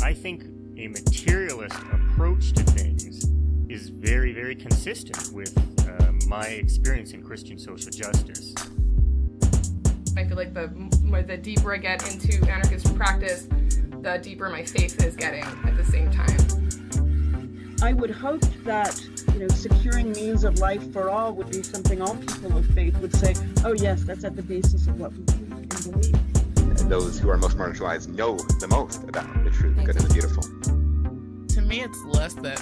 I think a materialist approach to things is very, very consistent with my experience in Christian social justice. I feel like the deeper I get into anarchist practice, the deeper my faith is getting at the same time. I would hope that, securing means of life for all would be something all people of faith would say, oh yes, that's at the basis of what we believe. Those who are most marginalized know the most about the true, the good, and the beautiful. To me, it's less that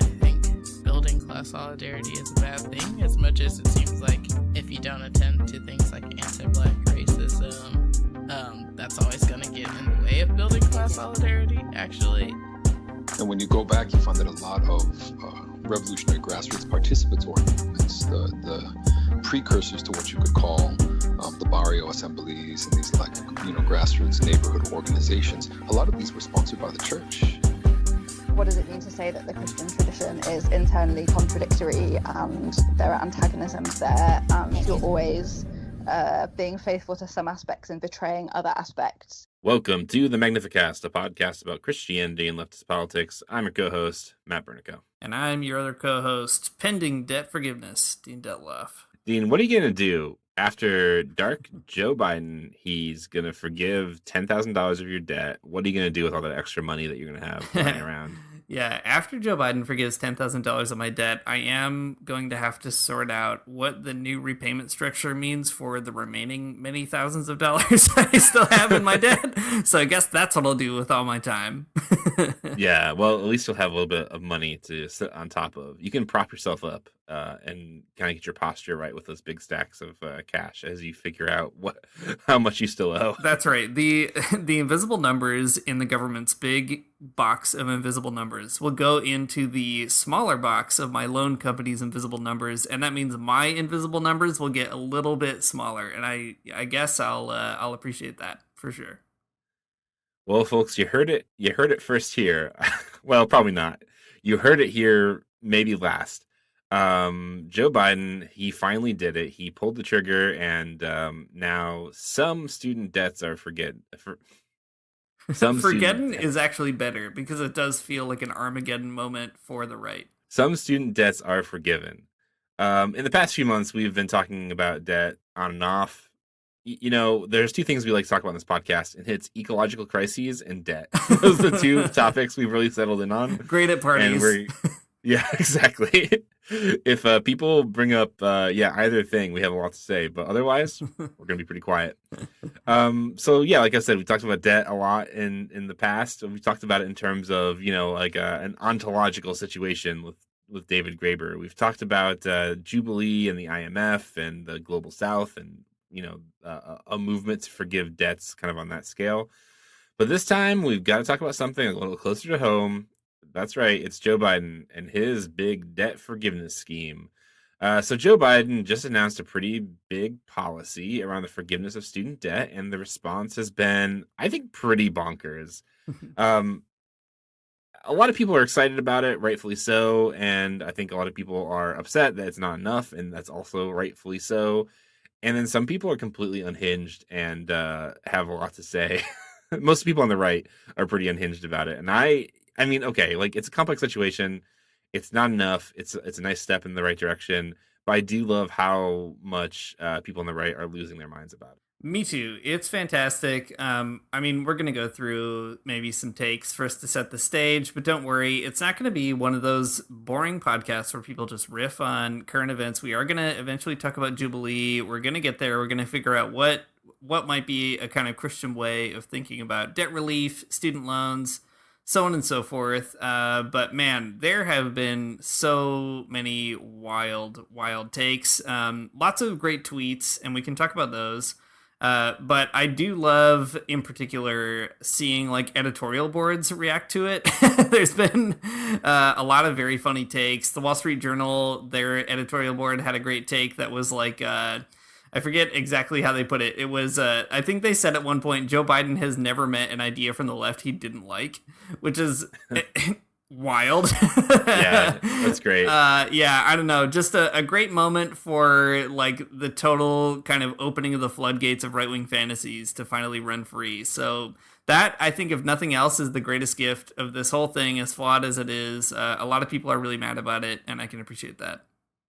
I think building class solidarity is a bad thing, as much as it seems like if you don't attend to things like anti-Black racism, that's always going to get in the way of building class solidarity, actually. And when you go back, you find that a lot of revolutionary grassroots participatory movements, the precursors to what you could call the barrio assemblies and these grassroots neighborhood organizations, a lot of these were sponsored by the church. What does it mean to say that the Christian tradition is internally contradictory and there are antagonisms there and you're always being faithful to some aspects and betraying other aspects? Welcome to the Magnificast, a podcast about Christianity and leftist politics. I'm your co-host, Matt Bernico. And I'm your other co-host, pending debt forgiveness, Dean Detloff. Dean, what are you going to do after Dark Joe Biden? He's going to forgive $10,000 of your debt. What are you going to do with all that extra money that you're going to have lying around? Yeah, after Joe Biden forgives $10,000 of my debt, I am going to have to sort out what the new repayment structure means for the remaining many thousands of dollars I still have in my debt. So I guess that's what I'll do with all my time. Yeah, well, at least you'll have a little bit of money to sit on top of. You can prop yourself up and kind of get your posture right with those big stacks of cash as you figure out how much you still owe. That's right. The invisible numbers in the government's big box of invisible numbers will go into the smaller box of my loan company's invisible numbers, and that means my invisible numbers will get a little bit smaller. And I guess I'll appreciate that for sure. Well, folks, you heard it first here. Well, probably not. You heard it here maybe last. Joe Biden, he finally did it. He pulled the trigger, and now some student debts are forgiven. Forgetting is actually better because it does feel like an Armageddon moment for the right. Some student debts are forgiven. In the past few months, we've been talking about debt on and off. There's two things we like to talk about on this podcast, and it's ecological crises and debt. Those are the two topics we've really settled in on. Great at parties. Yeah, exactly. If people bring up either thing, we have a lot to say, but otherwise we're gonna be pretty quiet. So yeah, like I said, we talked about debt a lot in the past. We talked about it in terms of an ontological situation with David Graeber. We've talked about Jubilee and the IMF and the Global South and a movement to forgive debts kind of on that scale. But this time we've got to talk about something a little closer to home. That's right. It's Joe Biden and his big debt forgiveness scheme. So Joe Biden just announced a pretty big policy around the forgiveness of student debt, and the response has been, I think, pretty bonkers. A lot of people are excited about it, rightfully so, and I think a lot of people are upset that it's not enough, and that's also rightfully so. And then some people are completely unhinged and have a lot to say. Most people on the right are pretty unhinged about it, and I mean, okay, it's a complex situation. It's not enough. It's a nice step in the right direction. But I do love how much people on the right are losing their minds about it. Me too. It's fantastic. We're going to go through maybe some takes first to set the stage, but don't worry. It's not going to be one of those boring podcasts where people just riff on current events. We are going to eventually talk about Jubilee. We're going to get there. We're going to figure out what might be a kind of Christian way of thinking about debt relief, student loans, so on and so forth. But man, there have been so many wild takes. Lots of great tweets, and we can talk about those. But I do love, in particular, seeing editorial boards react to it. There's been a lot of very funny takes. The Wall Street Journal, their editorial board had a great take that was I forget exactly how they put it. It was, I think they said at one point, Joe Biden has never met an idea from the left he didn't like, which is wild. Yeah, that's great. I don't know. Just a great moment for the total kind of opening of the floodgates of right-wing fantasies to finally run free. So that, I think, if nothing else, is the greatest gift of this whole thing, as flawed as it is. A lot of people are really mad about it, and I can appreciate that.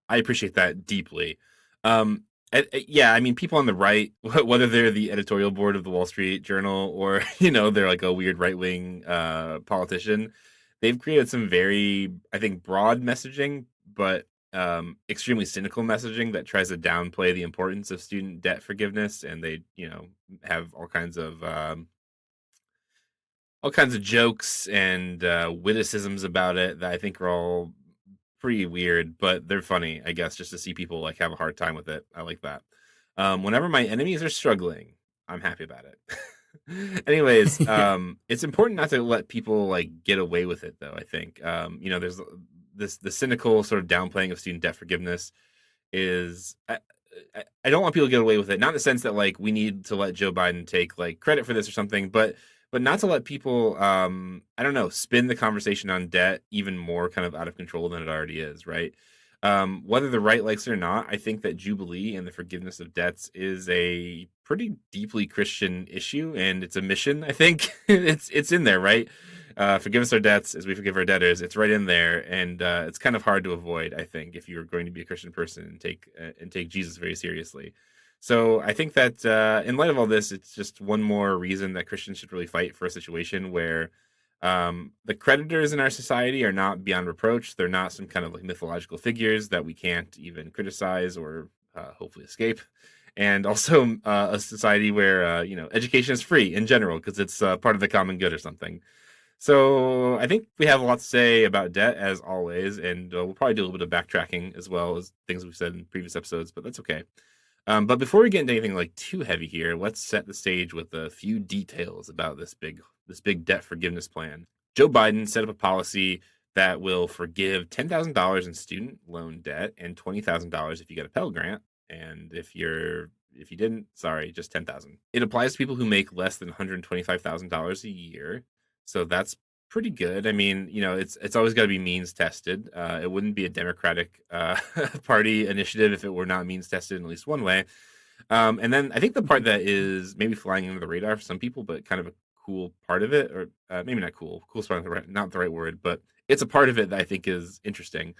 I appreciate that deeply. Yeah, I mean, people on the right, whether they're the editorial board of the Wall Street Journal or they're like a weird right wing politician, they've created some very, I think, broad messaging, but extremely cynical messaging that tries to downplay the importance of student debt forgiveness, and they have all kinds of jokes and witticisms about it that I think are all pretty weird, but they're funny, I guess, just to see people like have a hard time with it. I like that. Whenever my enemies are struggling, I'm happy about it. Anyways, it's important not to let people like get away with it, though. I think there's the cynical sort of downplaying of student debt forgiveness is. I don't want people to get away with it, not in the sense that like we need to let Joe Biden take like credit for this or something, but not to let people, I don't know, spin the conversation on debt even more kind of out of control than it already is, right? Whether the right likes it or not, I think that Jubilee and the forgiveness of debts is a pretty deeply Christian issue, and it's a mission. I think it's in there, right? Forgive us our debts as we forgive our debtors. It's right in there, and it's kind of hard to avoid, I think, if you're going to be a Christian person and take Jesus very seriously. So I think that in light of all this, it's just one more reason that Christians should really fight for a situation where the creditors in our society are not beyond reproach. They're not some kind of like mythological figures that we can't even criticize or hopefully escape. And also a society where education is free in general because it's part of the common good or something. So I think we have a lot to say about debt, as always, and we'll probably do a little bit of backtracking as well as things we've said in previous episodes, but that's okay. But before we get into anything like too heavy here, let's set the stage with a few details about this big debt forgiveness plan. Joe Biden set up a policy that will forgive $10,000 in student loan debt and $20,000 if you get a Pell Grant, and if you didn't, sorry, just $10,000. It applies to people who make less than $125,000 a year. So that's pretty good. I mean, it's always got to be means tested. It wouldn't be a Democratic Party initiative if it were not means tested in at least one way. And then I think the part that is maybe flying under the radar for some people, but kind of a cool part of it, or maybe not cool. Cool is probably not the right word, but it's a part of it that I think is interesting.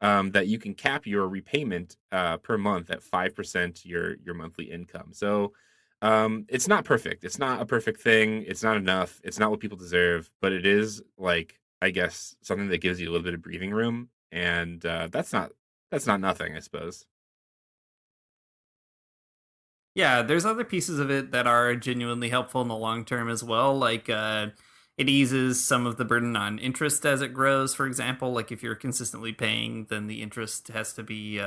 That you can cap your repayment per month at 5% your monthly income. So it's not perfect. It's not a perfect thing. It's not enough. It's not what people deserve, but it is like, I guess, something that gives you a little bit of breathing room. And that's not nothing, I suppose. Yeah, there's other pieces of it that are genuinely helpful in the long term as well. Like it eases some of the burden on interest as it grows. For example, like if you're consistently paying, then the interest has to be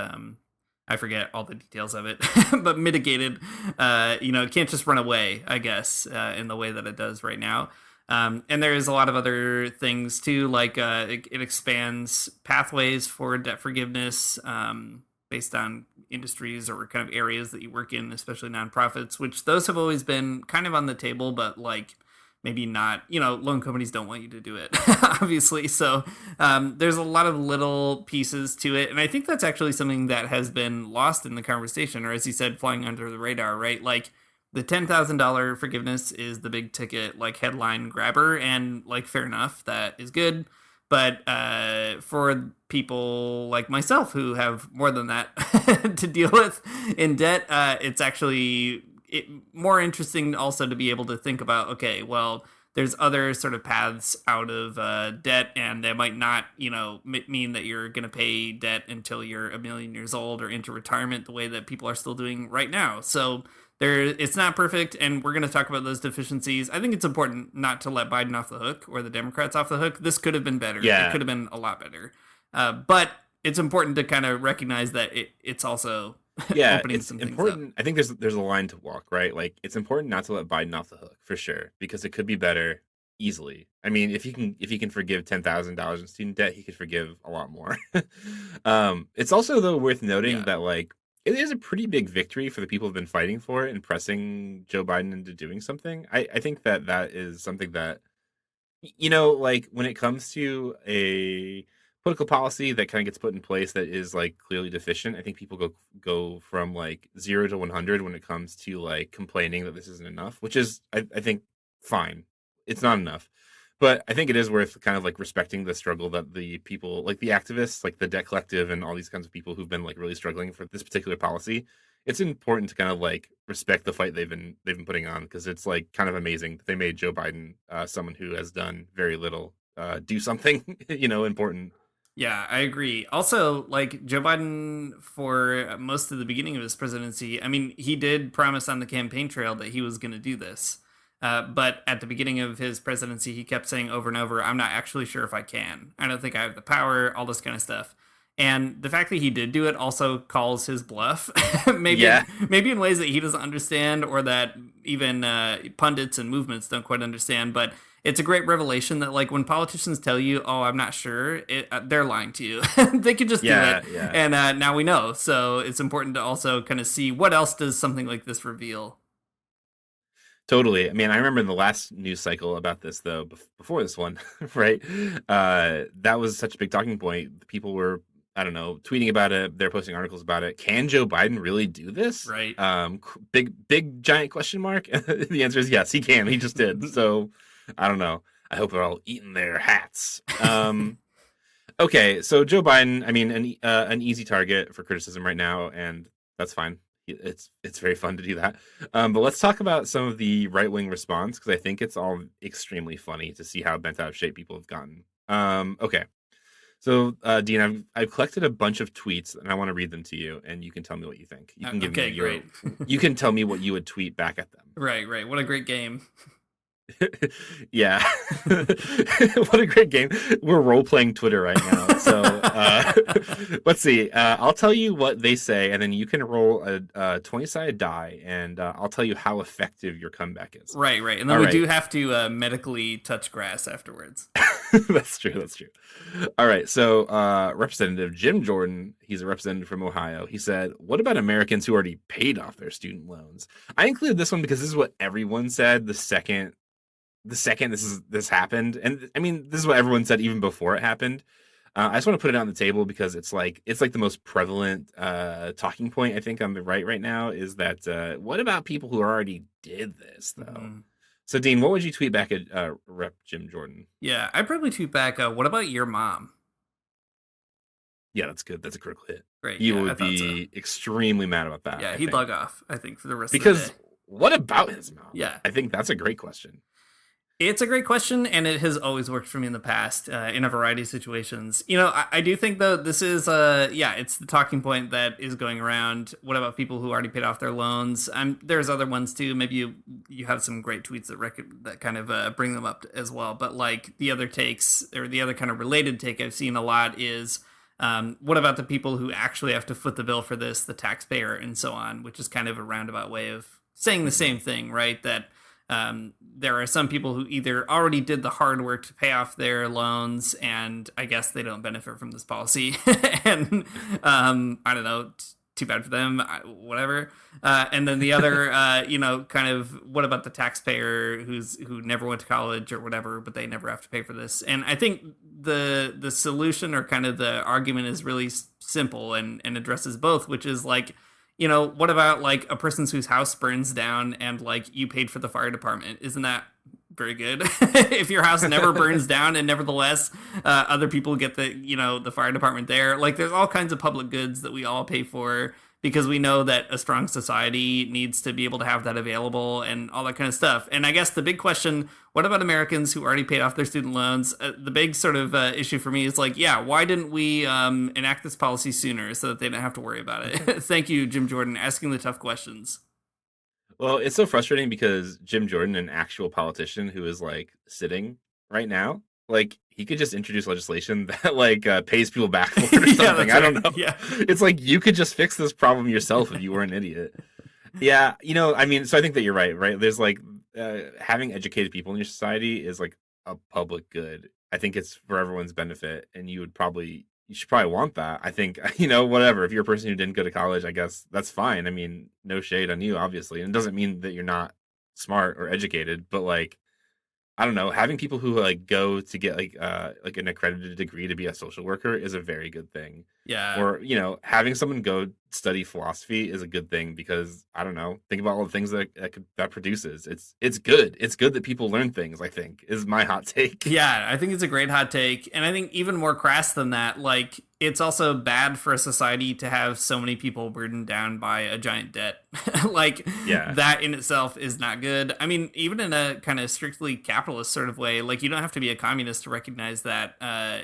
I forget all the details of it, but mitigated. It can't just run away, I guess, in the way that it does right now. And there's a lot of other things too, like it expands pathways for debt forgiveness based on industries or kind of areas that you work in, especially nonprofits, which those have always been kind of on the table, but like maybe not, loan companies don't want you to do it, obviously. So there's a lot of little pieces to it. And I think that's actually something that has been lost in the conversation, or as you said, flying under the radar, right? Like the $10,000 forgiveness is the big ticket, like headline grabber, and like fair enough, that is good. But for people like myself who have more than that to deal with in debt, it's actually more interesting also to be able to think about, okay, well, there's other sort of paths out of debt, and it might not, mean that you're going to pay debt until you're 1,000,000 years old or into retirement the way that people are still doing right now. So it's not perfect, and we're going to talk about those deficiencies. I think it's important not to let Biden off the hook or the Democrats off the hook. This could have been better. Yeah. It could have been a lot better. But it's important to kind of recognize that it's also opening it's some important. things up. I think there's a line to walk, right? Like it's important not to let Biden off the hook for sure, because it could be better easily. I mean, if he can forgive $10,000 in student debt, he could forgive a lot more. It's also though worth noting that like it is a pretty big victory for the people who've been fighting for it and pressing Joe Biden into doing something. I think that is something that, like when it comes to a political policy that kind of gets put in place that is like clearly deficient, I think people go from like 0 to 100 when it comes to like complaining that this isn't enough, which is I think fine. it's not enough. But I think it is worth kind of like respecting the struggle that the people, like the activists, like the Debt Collective and all these kinds of people who've been like really struggling for this particular policy. It's important to kind of like respect the fight they've been putting on, because it's like kind of amazing that they made Joe Biden, someone who has done very little, do something, important. Yeah, I agree. Also, like Joe Biden, for most of the beginning of his presidency, I mean, he did promise on the campaign trail that he was going to do this. But at the beginning of his presidency, he kept saying over and over, I'm not actually sure if I can. I don't think I have the power, all this kind of stuff. And the fact that he did do it also calls his bluff, maybe in ways that he doesn't understand, or that even pundits and movements don't quite understand. But it's a great revelation that, like, when politicians tell you, "Oh, I'm not sure," they're lying to you. They could just do it, and now we know. So it's important to also kind of see what else does something like this reveal. Totally. I mean, I remember in the last news cycle about this, though, before this one, right? That was such a big talking point. People were, I don't know, tweeting about it. They're posting articles about it. Can Joe Biden really do this? Right. Big, giant question mark. The answer is yes, he can. He just did. So I don't know. I hope they're all eating their hats. Okay, so Joe Biden, I mean, an easy target for criticism right now, and that's fine. It's very fun to do that. But let's talk about some of the right-wing response, because I think it's all extremely funny to see how bent out of shape people have gotten. Okay. So, Dean, I've collected a bunch of tweets, and I want to read them to you, and you can tell me what you think. You can give me great. You can tell me what you would tweet back at them. Right. What a great game. Yeah. What a great game. We're role-playing Twitter right now. So let's see. I'll tell you what they say, and then you can roll a 20-sided die, and I'll tell you how effective your comeback is. Right. And then we do have to medically touch grass afterwards. That's true. All right. So Representative Jim Jordan, he's a representative from Ohio. He said, what about Americans who already paid off their student loans? I included this one because this is what everyone said the second this happened. And I mean, this is what everyone said even before it happened. I just want to put it on the table because it's like the most prevalent talking point, I think, on the right now, is that what about people who already did this, though? Mm-hmm. So, Dean, what would you tweet back at Rep. Jim Jordan? Yeah, I'd probably tweet back, what about your mom? Yeah, that's good. That's a critical hit. Great. You would be extremely mad about that. Yeah, he'd log off, I think, for the rest of the day. Because what about his mom? Yeah. I think that's a great question. It's a great question, and it has always worked for me in the past in a variety of situations. I do think, though, this is, it's the talking point that is going around. What about people who already paid off their loans? There's other ones, too. Maybe you have some great tweets that kind of bring them up as well. But, like, the other takes, or the other kind of related take I've seen a lot is, what about the people who actually have to foot the bill for this, the taxpayer, and so on, which is kind of a roundabout way of saying the same thing, right? That there are some people who either already did the hard work to pay off their loans, and I guess they don't benefit from this policy. And I don't know, too bad for them, whatever. And then the other, kind of, what about the taxpayer who never went to college or whatever, but they never have to pay for this? And I think the solution, or kind of the argument, is really simple and addresses both, which is like, what about like a person whose house burns down and like you paid for the fire department? Isn't that very good? If your house never burns down and nevertheless other people get the fire department there, like there's all kinds of public goods that we all pay for because we know that a strong society needs to be able to have that available and all that kind of stuff. And I guess the big question, what about Americans who already paid off their student loans? The big sort of issue for me is like, why didn't we enact this policy sooner so that they didn't have to worry about it? Thank you, Jim Jordan, asking the tough questions. Well, it's so frustrating because Jim Jordan, an actual politician who is like sitting right now, like he could just introduce legislation that like pays people back for it or something. I don't know. Yeah. It's like you could just fix this problem yourself if you were an idiot. Yeah. I mean, so I think that you're right? There's like having educated people in your society is like a public good. I think it's for everyone's benefit, and you should probably want that. I think, whatever. If you're a person who didn't go to college, I guess that's fine. I mean, no shade on you, obviously. And it doesn't mean that you're not smart or educated, but like, I don't know, having people who like go to get like an accredited degree to be a social worker is a very good thing. Yeah. Or, having someone go study philosophy is a good thing because I don't know, think about all the things that produces. It's good. It's good that people learn things, I think, is my hot take. Yeah, I think it's a great hot take. And I think even more crass than that, like, it's also bad for a society to have so many people burdened down by a giant debt. Like, Yeah. that in itself is not good. I mean, even in a kind of strictly capitalist sort of way, like, you don't have to be a communist to recognize that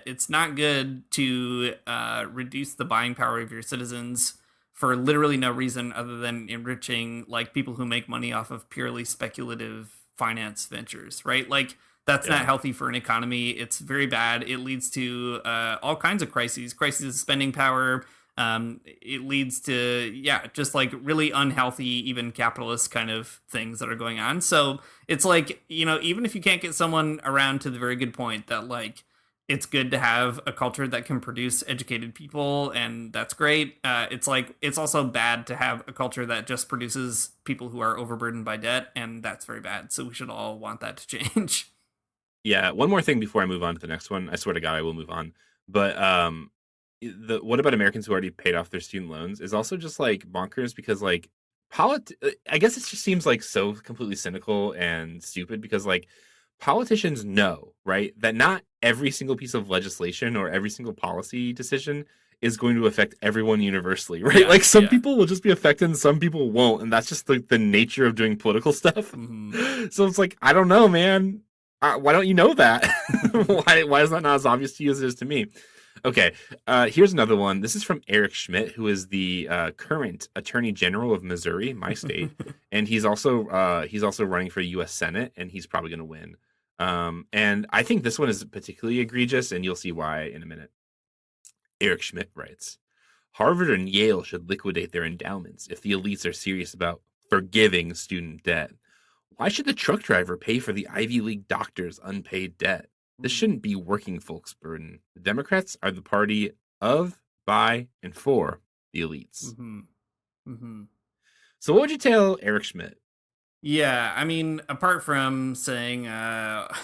it's not good to reduce the buying power of your citizens for literally no reason other than enriching, like, people who make money off of purely speculative finance ventures, right? Like, that's not healthy for an economy. It's very bad. It leads to all kinds of crises of spending power. It leads to, just like really unhealthy, even capitalist kind of things that are going on. So it's like, even if you can't get someone around to the very good point that, like, it's good to have a culture that can produce educated people, and that's great. It's like, it's also bad to have a culture that just produces people who are overburdened by debt, and that's very bad. So we should all want that to change. Yeah, one more thing before I move on to the next one. I swear to God, I will move on. But what about Americans who already paid off their student loans is also just like bonkers because like I guess it just seems like so completely cynical and stupid because like politicians know, right, that not every single piece of legislation or every single policy decision is going to affect everyone universally, right? Yeah, like some people will just be affected and some people won't, and that's just like the nature of doing political stuff. Mhm. So it's like, I don't know, man. Why don't you know that? why is that not as obvious to you as it is to me? Okay, here's another one. This is from Eric Schmidt, who is the current Attorney General of Missouri, my state, and he's also running for U.S. Senate, and he's probably going to win. And I think this one is particularly egregious, and you'll see why in a minute. Eric Schmidt writes, Harvard and Yale should liquidate their endowments if the elites are serious about forgiving student debt. Why should the truck driver pay for the Ivy League doctor's unpaid debt? This shouldn't be working folks' burden. The Democrats are the party of, by, and for the elites. Mm-hmm. Mm-hmm. So what would you tell Eric Schmidt? Yeah, I mean, apart from saying, what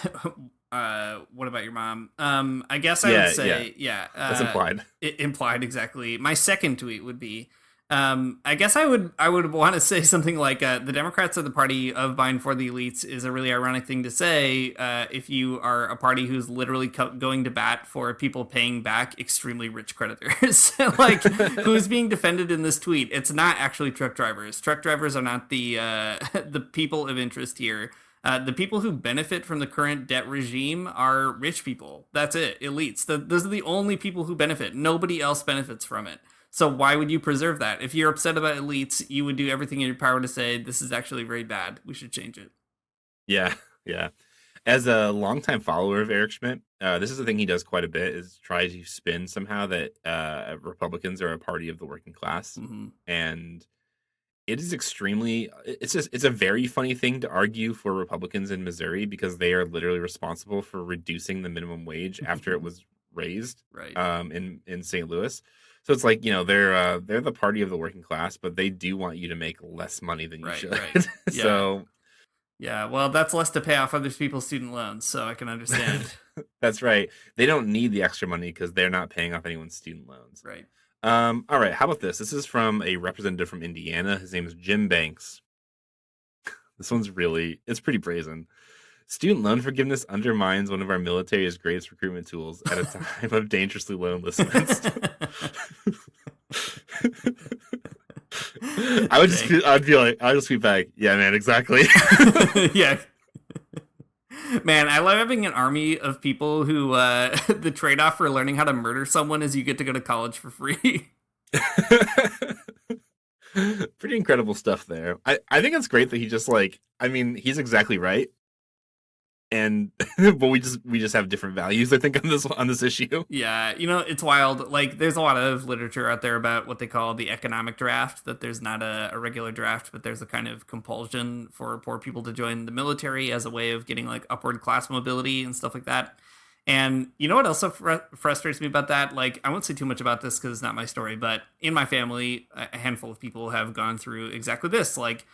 about your mom? I guess I would say, that's implied. Implied, exactly. My second tweet would be, I guess I would want to say something like, the Democrats are the party of buying for the elites is a really ironic thing to say if you are a party who's literally going to bat for people paying back extremely rich creditors. Like, who's being defended in this tweet? It's not actually truck drivers. Truck drivers are not the the people of interest here. The people who benefit from the current debt regime are rich people. That's it. Elites. Those are the only people who benefit. Nobody else benefits from it. So why would you preserve that? If you're upset about elites, you would do everything in your power to say, this is actually very bad. We should change it. Yeah. As a longtime follower of Eric Schmidt, this is the thing he does quite a bit, is try to spin somehow that Republicans are a party of the working class. Mm-hmm. And it is it's a very funny thing to argue for Republicans in Missouri because they are literally responsible for reducing the minimum wage after it was raised right. in St. Louis. So it's like, they're the party of the working class, but they do want you to make less money than you should. Right. Yeah. So yeah, well, that's less to pay off other people's student loans, so I can understand. That's right. They don't need the extra money because they're not paying off anyone's student loans. Right. All right. How about this? This is from a representative from Indiana. His name is Jim Banks. This one's it's pretty brazen. Student loan forgiveness undermines one of our military's greatest recruitment tools at a time of dangerously low enlistments. I'd just be back. Yeah, man, exactly. Yeah. Man, I love having an army of people who the trade-off for learning how to murder someone is you get to go to college for free. Pretty incredible stuff there. I think it's great that he just he's exactly right. And but we just have different values, I think, on this issue. Yeah, it's wild. Like, there's a lot of literature out there about what they call the economic draft, that there's not a regular draft, but there's a kind of compulsion for poor people to join the military as a way of getting like upward class mobility and stuff like that. And you know what also frustrates me about that? Like, I won't say too much about this because it's not my story, but in my family, a handful of people have gone through exactly this. Like,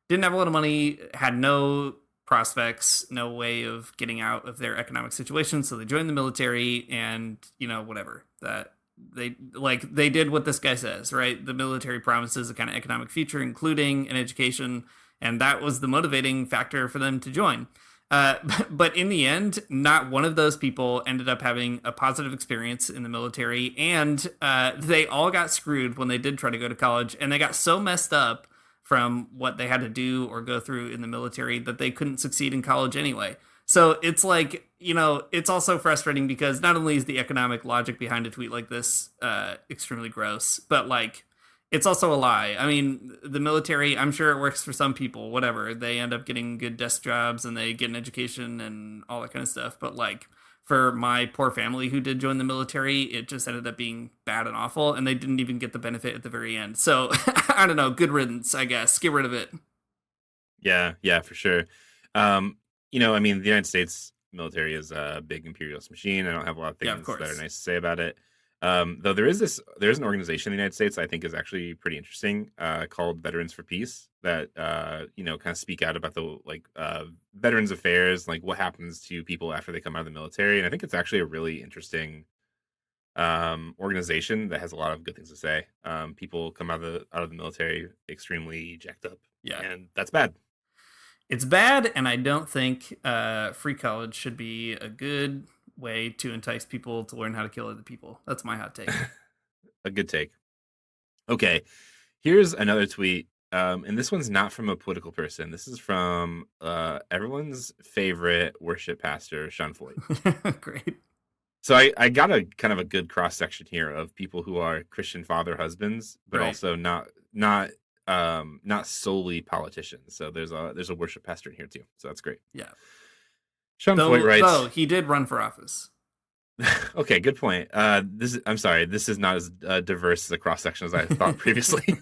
didn't have a lot of money, had no prospects, no way of getting out of their economic situation, so they join the military, and whatever that they did what this guy says, right? The military promises a kind of economic future, including an education, and that was the motivating factor for them to join. But in the end, not one of those people ended up having a positive experience in the military, and they all got screwed when they did try to go to college, and they got so messed up from what they had to do or go through in the military that they couldn't succeed in college anyway. So it's like, it's also frustrating because not only is the economic logic behind a tweet like this extremely gross, but like, it's also a lie. I mean, the military, I'm sure it works for some people, whatever. They end up getting good desk jobs and they get an education and all that kind of stuff. But like, for my poor family who did join the military, it just ended up being bad and awful, and they didn't even get the benefit at the very end. So I don't know, good riddance, I guess. Get rid of it. Yeah, for sure. I mean, the United States military is a big imperialist machine. I don't have a lot of things that are nice to say about it. Though there's an organization in the United States I think is actually pretty interesting, called Veterans for Peace, that kind of speak out about the veterans affairs, like what happens to people after they come out of the military. And I think it's actually a really interesting organization that has a lot of good things to say. People come out of the military extremely jacked up. Yeah, and that's bad. It's bad, and I don't think free college should be a good way to entice people to learn how to kill other people. That's my hot take. A good take. Okay, here's another tweet, and this one's not from a political person. This is from everyone's favorite worship pastor, Sean Foyt. Great. So I got a kind of a good cross section here of people who are Christian father husbands, but also not solely politicians. So there's a worship pastor in here too. So that's great. Yeah. Sean Foyt writes. Though he did run for office. Okay, good point. This is not as diverse as a cross section as I thought previously.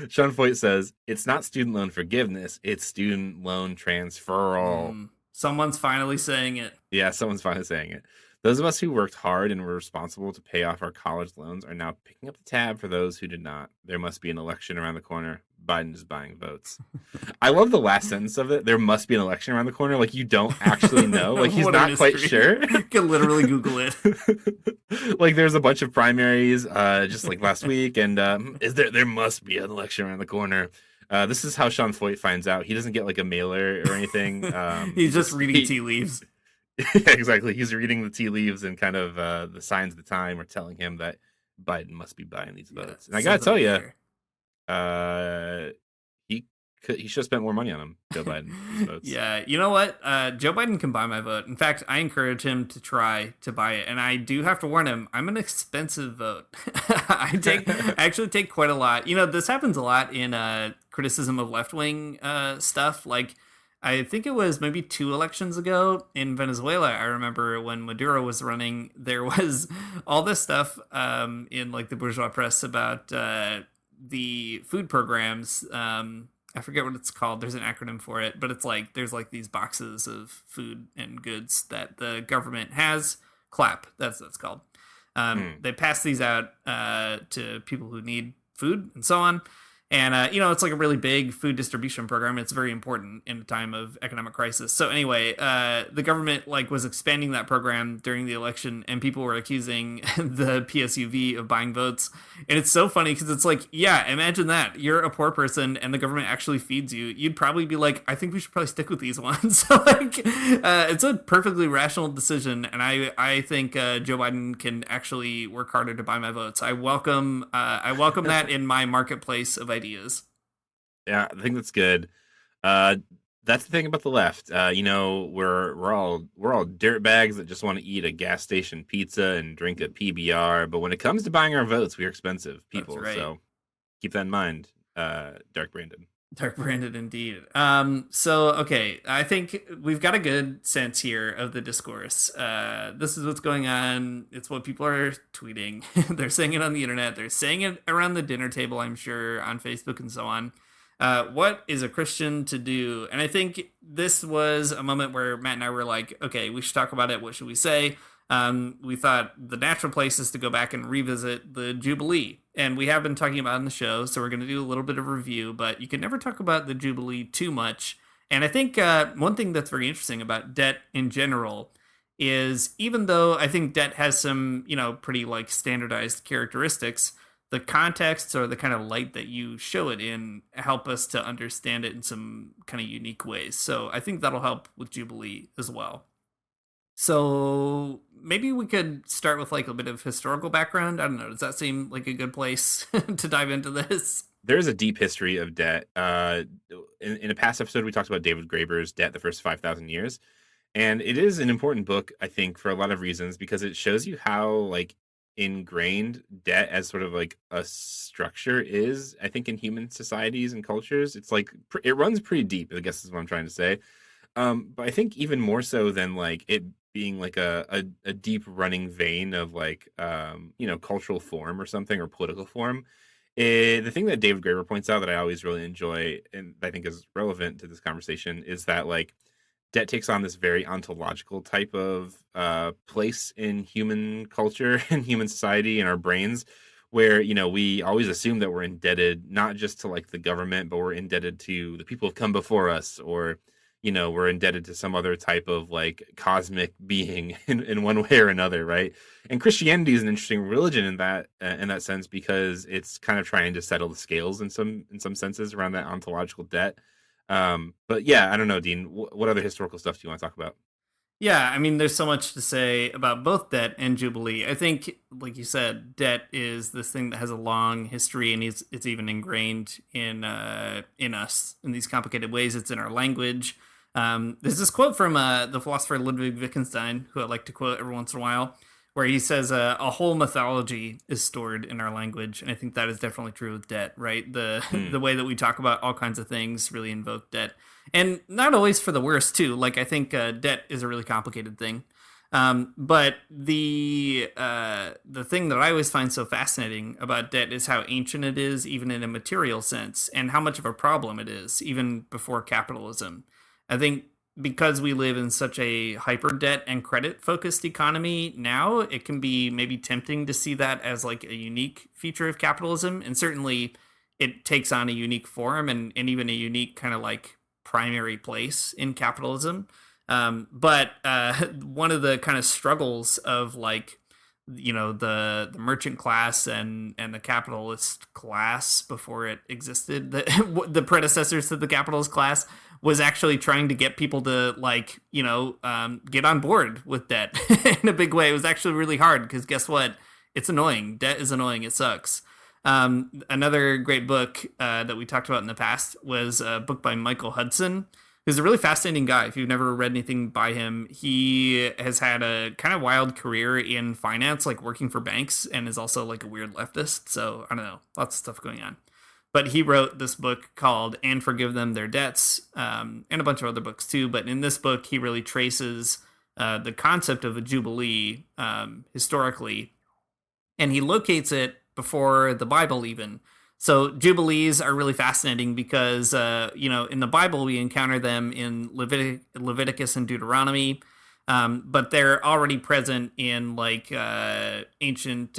Sean Foyt says, "It's not student loan forgiveness; it's student loan transferal." Someone's finally saying it. Yeah, someone's finally saying it. Those of us who worked hard and were responsible to pay off our college loans are now picking up the tab for those who did not. There must be an election around the corner. Biden is buying votes. I love the last sentence of it. There must be an election around the corner. Like, you don't actually know. Like, he's not quite sure. You can literally Google it. Like, there's a bunch of primaries just like last week. And there must be an election around the corner. This is how Sean Foyt finds out. He doesn't get like a mailer or anything. He's just reading tea leaves. Yeah, exactly. He's reading the tea leaves, and kind of the signs of the time are telling him that Biden must be buying these votes. And I gotta tell you, he should have spent more money on him, Joe Biden. Votes. Yeah, you know what? Joe Biden can buy my vote. In fact, I encourage him to try to buy it. And I do have to warn him, I'm an expensive vote. I actually take quite a lot. This happens a lot in criticism of left-wing stuff. Like, I think it was maybe 2 elections ago in Venezuela. I remember when Maduro was running, there was all this stuff in like the bourgeois press about the food programs. I forget what it's called. There's an acronym for it, but it's like there's like these boxes of food and goods that the government has. CLAP, that's what it's called. They pass these out to people who need food and so on. And, it's like a really big food distribution program. It's very important in a time of economic crisis. So anyway, the government was expanding that program during the election, and people were accusing the PSUV of buying votes. And it's so funny because it's like, yeah, imagine that. You're a poor person and the government actually feeds you. You'd probably be like, I think we should probably stick with these ones. So it's a perfectly rational decision. And I think Joe Biden can actually work harder to buy my votes. I welcome that in my marketplace of ideas. Yeah, I think that's good. That's the thing about the left. We're all dirtbags that just want to eat a gas station pizza and drink a PBR. But when it comes to buying our votes, we are expensive people. That's right. So keep that in mind, Dark Brandon. Dark Brandon, indeed. So, okay, I think we've got a good sense here of the discourse. This is what's going on. It's what people are tweeting. They're saying it on the internet. They're saying it around the dinner table, I'm sure, on Facebook and so on. What is a Christian to do? And I think this was a moment where Matt and I were like, okay, we should talk about it. What should we say? We thought the natural place is to go back and revisit the Jubilee. And we have been talking about it in the show, so we're going to do a little bit of review, but you can never talk about the Jubilee too much And I think one thing that's very interesting about debt in general is, even though I think debt has some, pretty like standardized characteristics, the context or the kind of light that you show it in help us to understand it in some kind of unique ways. So I think that'll help with Jubilee as well. So maybe we could start with like a bit of historical background. I don't know. Does that seem like a good place to dive into this? There's a deep history of debt. In a past episode, we talked about David Graeber's Debt, the First 5,000 Years. And it is an important book, I think, for a lot of reasons, because it shows you how like ingrained debt as sort of like a structure is, I think, in human societies and cultures. It's like it runs pretty deep, I guess is what I'm trying to say. But I think even more so than like it being like a deep running vein of like cultural form or something, or political form. The thing that David Graeber points out that I always really enjoy and I think is relevant to this conversation is that like debt takes on this very ontological type of place in human culture and human society and our brains, where we always assume that we're indebted not just to like the government, but we're indebted to the people who've come before us, or we're indebted to some other type of like cosmic being in one way or another, right? And Christianity is an interesting religion in that sense, because it's kind of trying to settle the scales in some senses around that ontological debt. But yeah, I don't know, Dean, what other historical stuff do you want to talk about? Yeah, I mean, there's so much to say about both debt and Jubilee. I think, like you said, debt is this thing that has a long history, and it's even ingrained in us in these complicated ways. It's in our language. There's this quote from the philosopher Ludwig Wittgenstein, who I like to quote every once in a while, where he says a whole mythology is stored in our language, and I think that is definitely true with debt, right? The way that we talk about all kinds of things really invoke debt, and not always for the worst too. Like I think debt is a really complicated thing, but the thing that I always find so fascinating about debt is how ancient it is, even in a material sense, and how much of a problem it is even before capitalism. I think because we live in such a hyper debt and credit focused economy now, it can be maybe tempting to see that as like a unique feature of capitalism. And certainly it takes on a unique form and even a unique kind of like primary place in capitalism. But one of the kind of struggles of like, the merchant class and the capitalist class before it existed, the predecessors to the capitalist class, was actually trying to get people to like, get on board with debt in a big way. It was actually really hard because guess what? It's annoying. Debt is annoying. It sucks. Another great book that we talked about in the past was a book by Michael Hudson, who's a really fascinating guy. If you've never read anything by him, he has had a kind of wild career in finance, like working for banks, and is also like a weird leftist. So I don't know, lots of stuff going on. But he wrote this book called And Forgive Them Their Debts, and a bunch of other books too. But in this book, he really traces the concept of a jubilee historically, and he locates it before the Bible even. So jubilees are really fascinating because, in the Bible, we encounter them in Leviticus and Deuteronomy. But they're already present in like ancient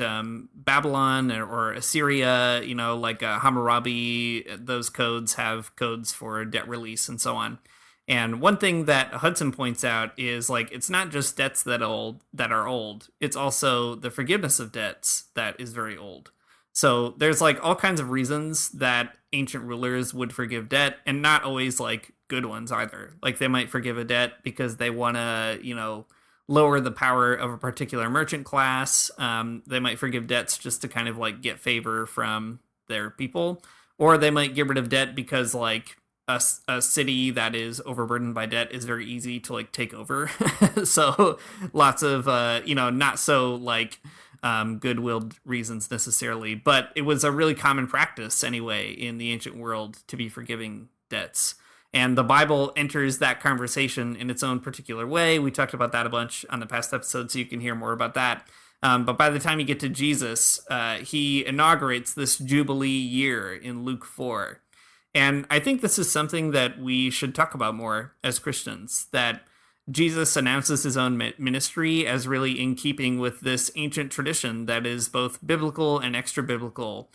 Babylon or Assyria, like Hammurabi. Those codes have codes for debt release and so on. And one thing that Hudson points out is like it's not just debts that are old. It's also the forgiveness of debts that is very old. So there's like all kinds of reasons that ancient rulers would forgive debt, and not always like good ones either. Like they might forgive a debt because they want to, lower the power of a particular merchant class. They might forgive debts just to kind of like get favor from their people, or they might get rid of debt because like a city that is overburdened by debt is very easy to like take over. So lots of, not so like good-willed reasons necessarily, but it was a really common practice anyway in the ancient world to be forgiving debts. And the Bible enters that conversation in its own particular way. We talked about that a bunch on the past episode, so you can hear more about that. But by the time you get to Jesus, he inaugurates this Jubilee year in Luke 4. And I think this is something that we should talk about more as Christians, that Jesus announces his own ministry as really in keeping with this ancient tradition that is both biblical and extra-biblical,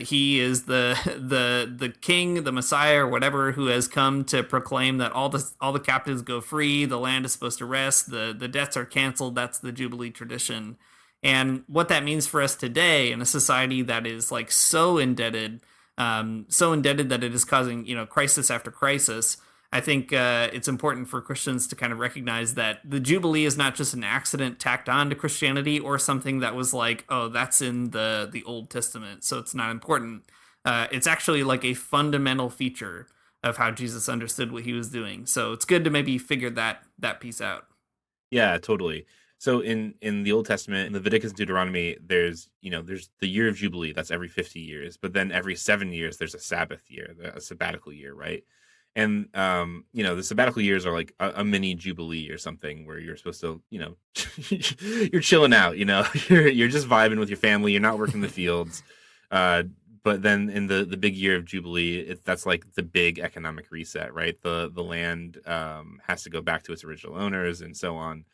He is the king, the Messiah, or whatever, who has come to proclaim that all the captives go free, the land is supposed to rest, the debts are canceled. That's the Jubilee tradition. And what that means for us today in a society that is like so indebted that it is causing, crisis after crisis. I think it's important for Christians to kind of recognize that the Jubilee is not just an accident tacked on to Christianity or something that was like, oh, that's in the Old Testament, so it's not important. It's actually like a fundamental feature of how Jesus understood what he was doing. So it's good to maybe figure that piece out. Yeah, totally. So in the Old Testament, in Leviticus and Deuteronomy, there's the year of Jubilee. That's every 50 years. But then every 7 years, there's a Sabbath year, a sabbatical year, right? And the sabbatical years are like a mini Jubilee or something where you're supposed to, you're chilling out, you're just vibing with your family. You're not working the fields. But then in the big year of Jubilee, that's like the big economic reset, right? The land has to go back to its original owners and so on.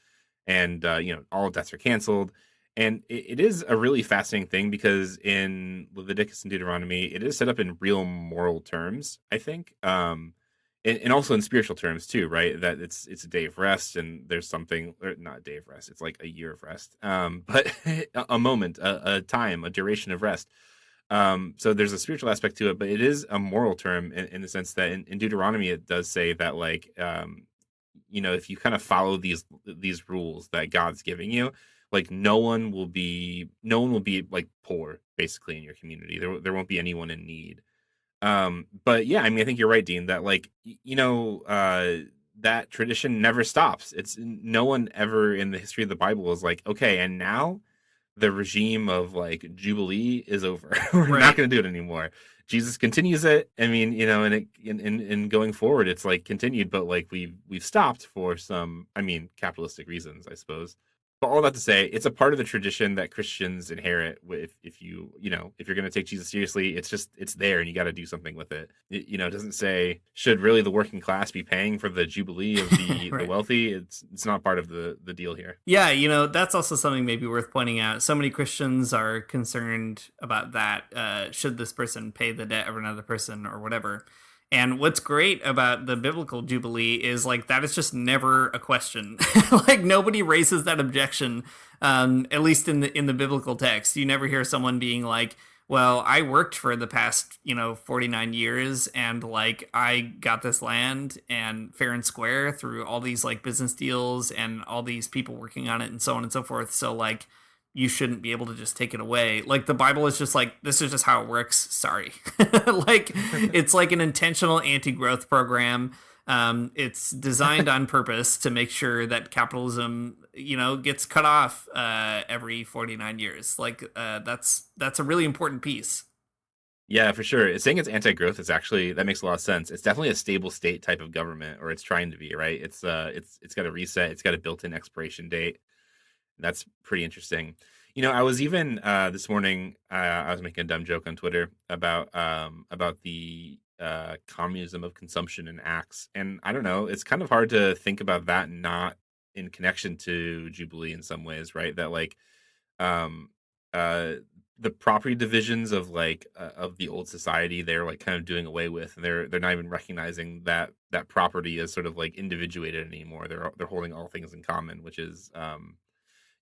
And, all debts are canceled. And it is a really fascinating thing because in Leviticus and Deuteronomy, it is set up in real moral terms, I think. And also in spiritual terms too, right? That it's a day of rest, and there's something, or not a day of rest. It's like a year of rest, but a moment, a time, a duration of rest. So there's a spiritual aspect to it, but it is a moral term in the sense that in Deuteronomy it does say that like, if you kind of follow these rules that God's giving you, like no one will be like poor basically in your community. There won't be anyone in need. But yeah, I mean, I think you're right, Dean, that like, that tradition never stops. It's no one ever in the history of the Bible is like, okay, and now the regime of like Jubilee is over. We're not going to do it anymore. Jesus continues it. I mean, and going forward, it's like continued, but like we've stopped for some, capitalistic reasons, I suppose. But all that to say, it's a part of the tradition that Christians inherit. If you're going to take Jesus seriously, it's there, and you got to do something with it. It doesn't say should really the working class be paying for the Jubilee of the right. The wealthy. It's not part of the deal here. Yeah, that's also something maybe worth pointing out. So many Christians are concerned about that. Should this person pay the debt of another person or whatever? And what's great about the biblical Jubilee is like that is just never a question. Like nobody raises that objection, at least in the biblical text. You never hear someone being like, well, I worked for the past, 49 years and like I got this land and fair and square through all these like business deals and all these people working on it and so on and so forth. So like, you shouldn't be able to just take it away. Like the Bible is just like, this is just how it works. Sorry. Like it's like an intentional anti-growth program. It's designed on purpose to make sure that capitalism, gets cut off every 49 years. Like that's a really important piece. Yeah, for sure. Saying it's anti-growth is actually, that makes a lot of sense. It's definitely a stable state type of government, or it's trying to be, right? It's got a reset. It's got a built-in expiration date. That's pretty interesting. I was even this morning, I was making a dumb joke on Twitter about the communism of consumption in Acts. And I don't know, it's kind of hard to think about that not in connection to Jubilee in some ways, right? That like the property divisions of like of the old society, they're like kind of doing away with, and they're not even recognizing that property is sort of like individuated anymore. They're holding all things in common, which is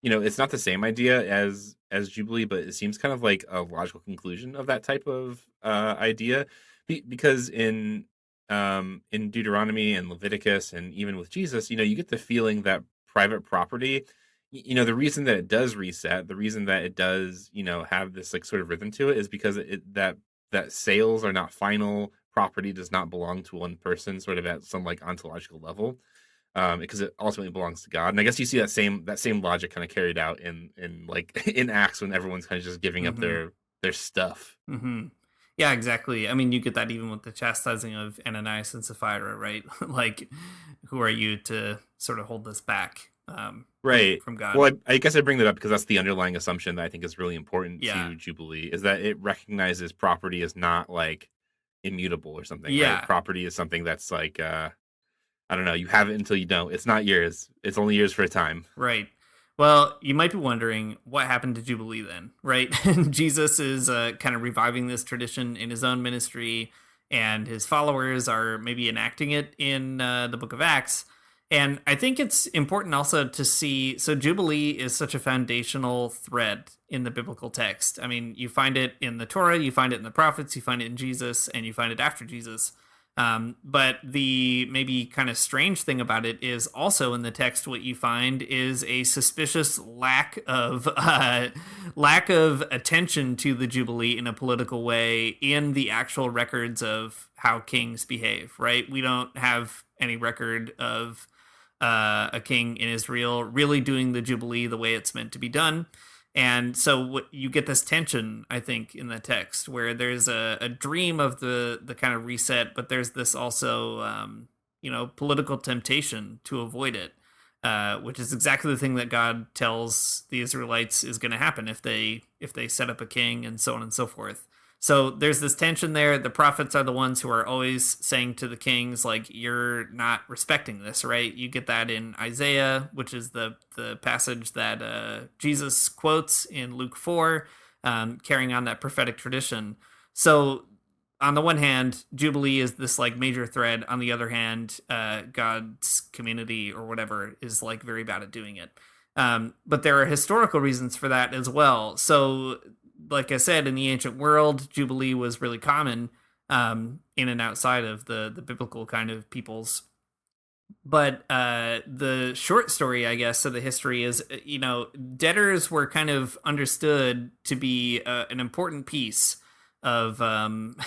it's not the same idea as Jubilee, but it seems kind of like a logical conclusion of that type of idea, because in Deuteronomy and Leviticus and even with Jesus, you get the feeling that private property, the reason that it does reset, the reason that it does, have this like sort of rhythm to it is because that sales are not final. Property does not belong to one person, sort of at some like ontological level. Because it ultimately belongs to God. And I guess you see that same logic kind of carried out in like in Acts when everyone's kind of just giving up their stuff. Mm-hmm. Yeah, exactly. I mean, you get that even with the chastising of Ananias and Sapphira, right? Like, who are you to sort of hold this back? Right. From God. Well, I guess I bring that up because that's the underlying assumption that I think is really important to Jubilee, is that it recognizes property as not like immutable or something. Yeah. Right? Property is something that's like, I don't know, you have it until you don't. It's not yours. It's only yours for a time. Right. Well, you might be wondering what happened to Jubilee then, right? Jesus is kind of reviving this tradition in his own ministry, and his followers are maybe enacting it in the book of Acts. And I think it's important also to see, so Jubilee is such a foundational thread in the biblical text. I mean, you find it in the Torah, you find it in the prophets, you find it in Jesus, and you find it after Jesus. But the maybe kind of strange thing about it is also in the text, what you find is a suspicious lack of attention to the Jubilee in a political way in the actual records of how kings behave. Right? We don't have any record of a king in Israel really doing the Jubilee the way it's meant to be done. And so what you get this tension, I think, in the text where there's a dream of the kind of reset, but there's this also, political temptation to avoid it, which is exactly the thing that God tells the Israelites is going to happen if they set up a king and so on and so forth. So there's this tension there. The prophets are the ones who are always saying to the kings, like, you're not respecting this, right? You get that in Isaiah, which is the passage that Jesus quotes in Luke 4, carrying on that prophetic tradition. So on the one hand, Jubilee is this like major thread. On the other hand, God's community or whatever is like very bad at doing it. But there are historical reasons for that as well. So like I said, in the ancient world, Jubilee was really common in and outside of the biblical kind of peoples. But the short story, I guess, of the history is, debtors were kind of understood to be an important piece of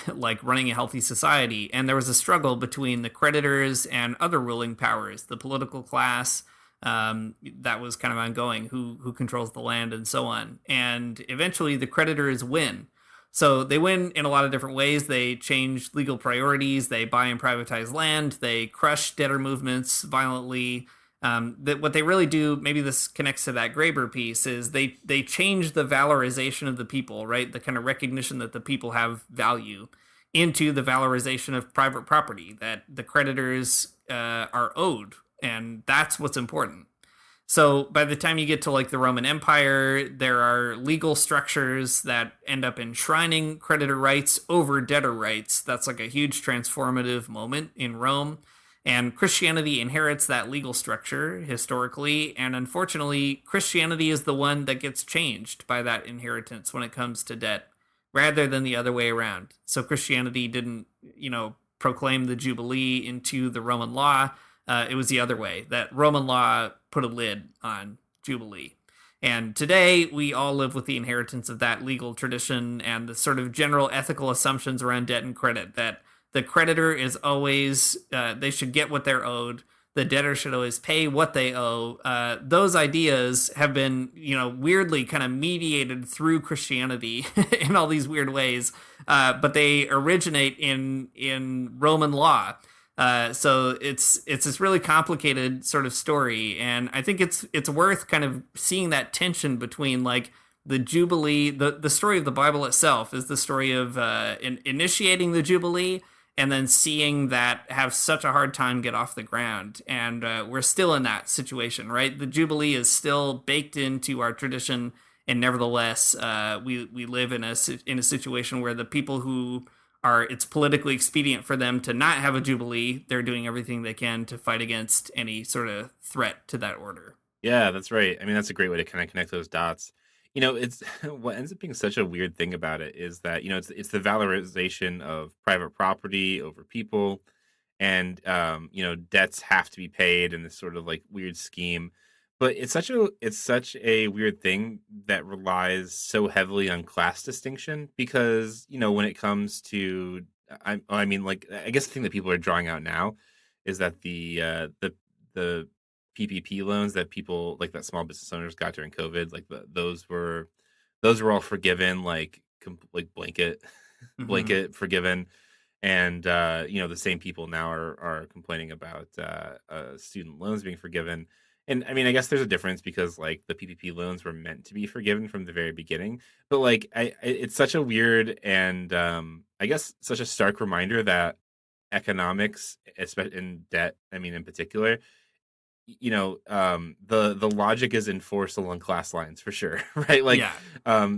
like running a healthy society. And there was a struggle between the creditors and other ruling powers, the political class, that was kind of ongoing, who controls the land and so on. And eventually the creditors win. So they win in a lot of different ways. They change legal priorities. They buy and privatize land. They crush debtor movements violently. What they really do, maybe this connects to that Graeber piece, is they change the valorization of the people, right? The kind of recognition that the people have value into the valorization of private property that the creditors are owed. And that's what's important. So by the time you get to like the Roman Empire, there are legal structures that end up enshrining creditor rights over debtor rights. That's like a huge transformative moment in Rome. And Christianity inherits that legal structure historically. And unfortunately, Christianity is the one that gets changed by that inheritance when it comes to debt, rather than the other way around. So Christianity didn't, proclaim the Jubilee into the Roman law. It was the other way, that Roman law put a lid on Jubilee. And today, we all live with the inheritance of that legal tradition and the sort of general ethical assumptions around debt and credit, that the creditor is always, they should get what they're owed. The debtor should always pay what they owe. Those ideas have been, weirdly kind of mediated through Christianity in all these weird ways, but they originate in Roman law. So it's this really complicated sort of story, and I think it's worth kind of seeing that tension between like the Jubilee. The story of the Bible itself is the story of initiating the Jubilee, and then seeing that have such a hard time get off the ground. And we're still in that situation, right? The Jubilee is still baked into our tradition, and nevertheless, we live in a situation where the people who it's politically expedient for them to not have a Jubilee. They're doing everything they can to fight against any sort of threat to that order. Yeah, that's right. I mean, that's a great way to kind of connect those dots. It's what ends up being such a weird thing about it is that, it's the valorization of private property over people, and, debts have to be paid in this sort of like weird scheme. But it's such a weird thing that relies so heavily on class distinction because, when it comes to, I guess the thing that people are drawing out now is that the PPP loans that people like that small business owners got during COVID, like those were all forgiven, like like blanket forgiven. And, the same people now are complaining about student loans being forgiven. And I mean, I guess there's a difference because like the PPP loans were meant to be forgiven from the very beginning. But like, it's such a weird and I guess such a stark reminder that economics, especially in debt, I mean, in particular, the logic is enforced along class lines for sure, right? Like,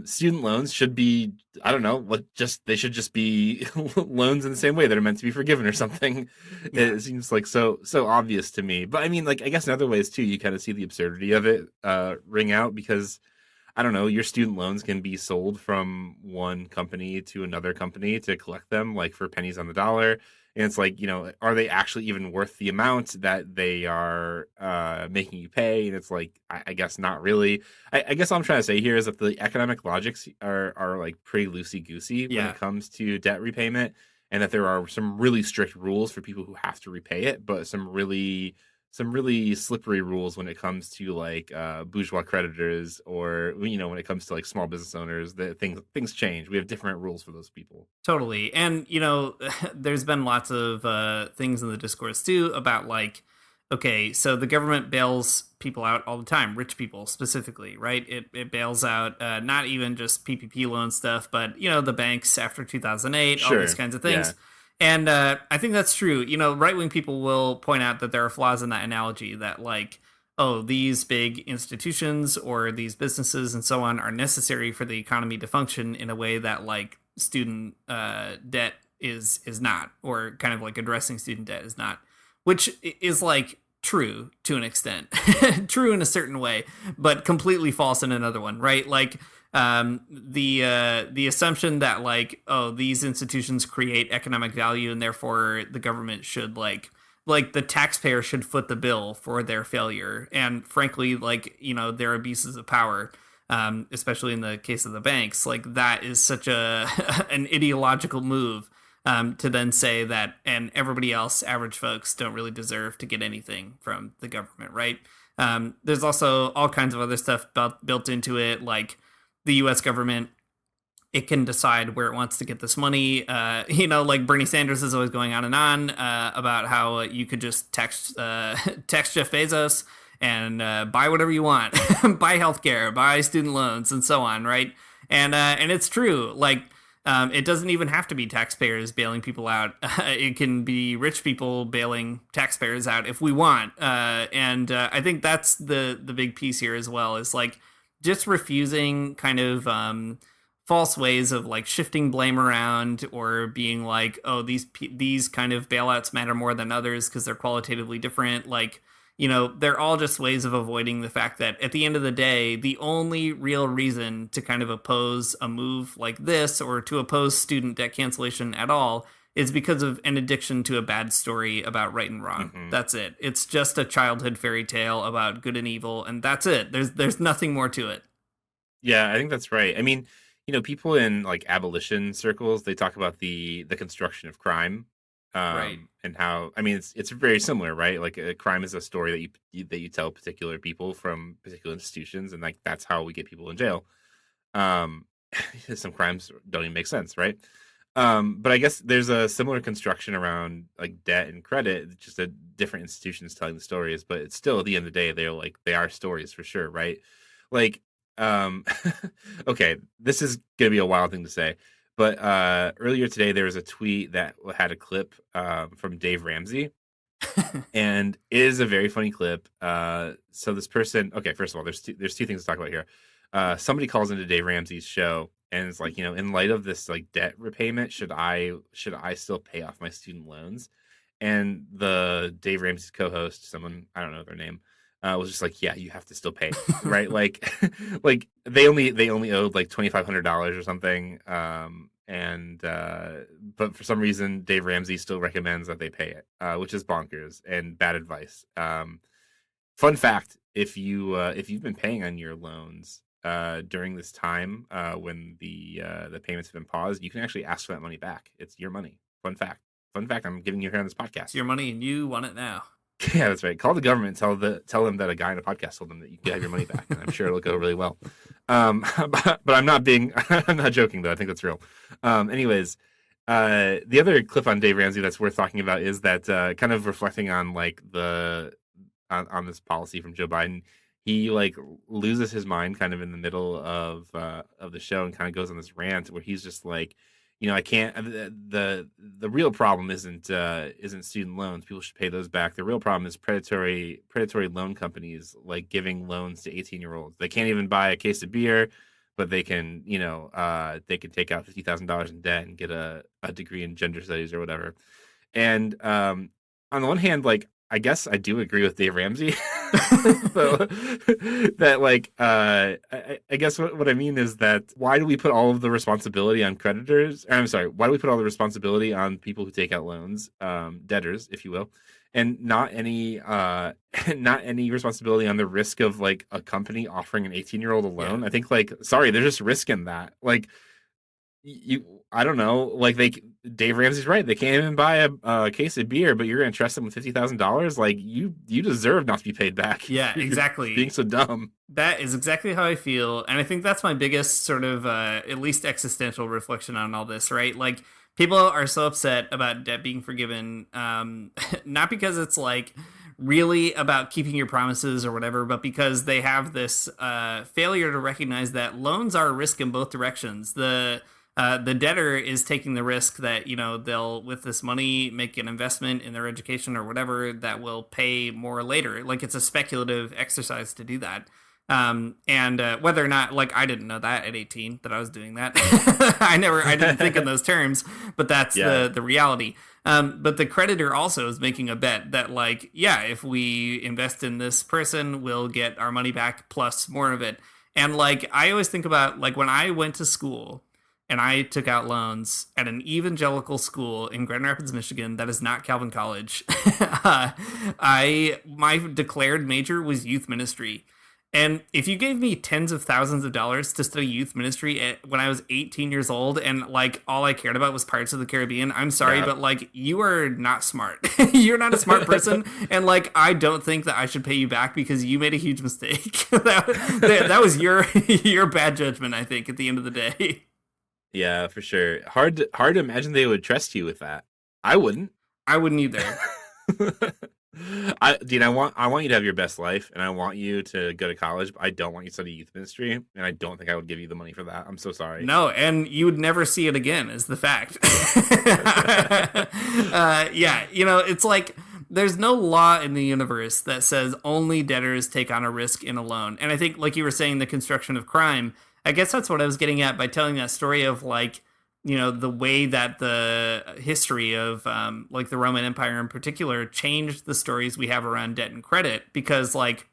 student loans should be, I don't know, they should just be loans in the same way that are meant to be forgiven or something. It seems like so obvious to me. But I mean, like, I guess in other ways too, you kind of see the absurdity of it ring out, because I don't know, your student loans can be sold from one company to another company to collect them, like, for pennies on the dollar. And it's like, are they actually even worth the amount that they are making you pay? And it's like, I guess not really. I guess all I'm trying to say here is that the economic logics are like pretty loosey-goosey when it comes to debt repayment, and that there are some really strict rules for people who have to repay it, but some really slippery rules when it comes to like bourgeois creditors, or when it comes to like small business owners. That things change. We have different rules for those people. Totally. And there's been lots of things in the discourse too about like, okay, so the government bails people out all the time, rich people specifically, right? It bails out not even just PPP loan stuff, but the banks after 2008, all these kinds of things. And I think that's true. Right-wing people will point out that there are flaws in that analogy, that like, oh, these big institutions or these businesses and so on are necessary for the economy to function in a way that like student debt is not, or kind of like addressing student debt is not, which is like true to an extent, true in a certain way, but completely false in another one, right? Like, the assumption that like, oh, these institutions create economic value and therefore the government should like the taxpayer should foot the bill for their failure, and frankly, like, their abuses of power, especially in the case of the banks, like that is such an ideological move, to then say that, and everybody else, average folks, don't really deserve to get anything from the government, right? There's also all kinds of other stuff built into it, like the U.S. government, it can decide where it wants to get this money. Like Bernie Sanders is always going on and on about how you could just text Jeff Bezos and buy whatever you want, buy healthcare, buy student loans, and so on, right? And it's true. Like, it doesn't even have to be taxpayers bailing people out. It can be rich people bailing taxpayers out if we want. And I think that's the big piece here as well, is like just refusing kind of false ways of like shifting blame around, or being like, oh, these kind of bailouts matter more than others because they're qualitatively different. Like, they're all just ways of avoiding the fact that at the end of the day, the only real reason to kind of oppose a move like this, or to oppose student debt cancellation at all, is because of an addiction to a bad story about right and wrong. Mm-hmm. That's it. It's just a childhood fairy tale about good and evil, and that's it. There's nothing more to it. Yeah, I think that's right. I mean, people in like abolition circles, they talk about the construction of crime. Right. And how, I mean, it's very similar, right? Like, a crime is a story that you tell particular people from particular institutions, and like that's how we get people in jail. Some crimes don't even make sense, right? But I guess there's a similar construction around like debt and credit, just a different institutions telling the stories, but it's still, at the end of the day, they are stories for sure, right? Like, okay, this is gonna be a wild thing to say. But earlier today, there was a tweet that had a clip from Dave Ramsey, and it is a very funny clip. So this person, okay, first of all, there's two things to talk about here. Somebody calls into Dave Ramsey's show, and it's like, in light of this like debt repayment, should I still pay off my student loans? And the Dave Ramsey's co-host, someone, I don't know their name, was just like, yeah, you have to still pay, right? Like, like they only owed like $2,500 or something, but for some reason Dave Ramsey still recommends that they pay it, which is bonkers and bad advice. Fun fact: if you've been paying on your loans during this time when the payments have been paused, you can actually ask for that money back. It's your money. Fun fact I'm giving you here on this podcast. It's your money and you want it now. Yeah, that's right. Call the government. Tell them that a guy in a podcast told them that you can have your money back, and I'm sure it'll go really well. But I'm not joking though. I think that's real. Anyways, the other clip on Dave Ramsey that's worth talking about is that kind of reflecting on like on this policy from Joe Biden. He like loses his mind kind of in the middle of the show, and kind of goes on this rant where he's just like, I can't. The real problem isn't student loans. People should pay those back. The real problem is predatory loan companies like giving loans to 18-year-olds. They can't even buy a case of beer, but they can they can take out $50,000 in debt and get a degree in gender studies or whatever. And on the one hand, like, I guess I do agree with Dave Ramsey. So, that like I guess what I mean is that why do we put all of the responsibility on creditors? Or, I'm sorry, why do we put all the responsibility on people who take out loans, debtors, if you will, and not any responsibility on the risk of like a company offering an 18-year-old a loan? I think like, sorry, they're just risking that. Like, I don't know, like Dave Ramsey's right. They can't even buy a case of beer, but you're going to trust them with $50,000. Like you deserve not to be paid back. Yeah, exactly. Being so dumb. That is exactly how I feel. And I think that's my biggest sort of, at least existential reflection on all this, right? Like people are so upset about debt being forgiven. Not because it's like really about keeping your promises or whatever, but because they have this, failure to recognize that loans are a risk in both directions. The debtor is taking the risk that, they'll, with this money, make an investment in their education or whatever that will pay more later. Like it's a speculative exercise to do that. And whether or not, like, I didn't know that at 18 that I was doing that. I didn't think in those terms, but that's the reality. But the creditor also is making a bet that, like, yeah, if we invest in this person, we'll get our money back plus more of it. And like, I always think about like when I went to school, and I took out loans at an evangelical school in Grand Rapids, Michigan. That is not Calvin College. My declared major was youth ministry. And if you gave me tens of thousands of dollars to study youth ministry when I was 18 years old, and like all I cared about was Pirates of the Caribbean, I'm sorry, but like you are not smart. You're not a smart person, and like I don't think that I should pay you back because you made a huge mistake. that was your bad judgment, I think, at the end of the day. Yeah, for sure. Hard to imagine they would trust you with that. I wouldn't. I wouldn't either. Dean, I want you to have your best life, and I want you to go to college, but I don't want you to study youth ministry, and I don't think I would give you the money for that. I'm so sorry. No, and you would never see it again, is the fact. It's like there's no law in the universe that says only debtors take on a risk in a loan. And I think, like you were saying, the construction of crime, I guess that's what I was getting at by telling that story of like, the way that the history of like the Roman Empire in particular changed the stories we have around debt and credit, because like